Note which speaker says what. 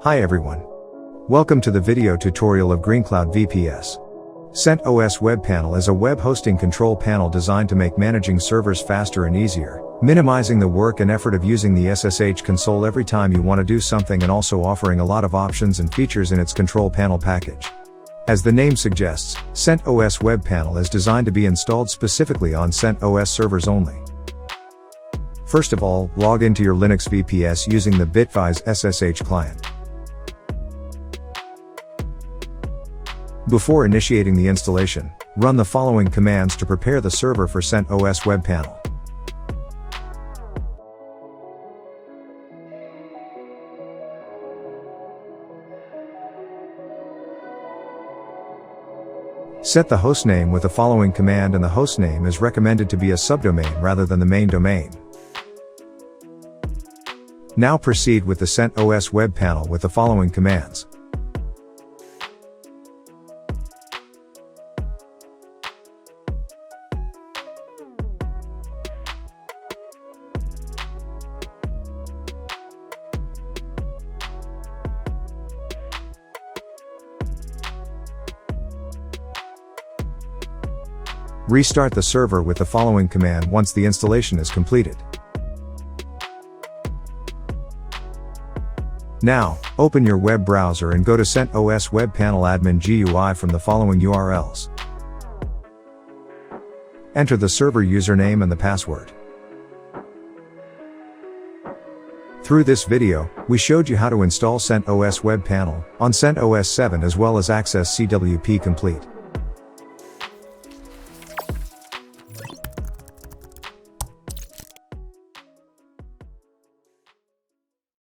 Speaker 1: Hi everyone. Welcome to the video tutorial of GreenCloud VPS. CentOS Web Panel is a web hosting control panel designed to make managing servers faster and easier, minimizing the work and effort of using the SSH console every time you want to do something, and also offering a lot of options and features in its control panel package. As the name suggests, CentOS Web Panel is designed to be installed specifically on CentOS servers only. First of all, log into your Linux VPS using the Bitwise SSH client. Before initiating the installation, run the following commands to prepare the server for CentOS Web Panel. Set the hostname with the following command, and the hostname is recommended to be a subdomain rather than the main domain. Now proceed with the CentOS Web Panel with the following commands. Restart the server with the following command once the installation is completed. Now, open your web browser and go to CentOS Web Panel admin GUI from the following URLs. Enter the server username and the password. Through this video, we showed you how to install CentOS Web Panel on CentOS 7 as well as access CWP Complete.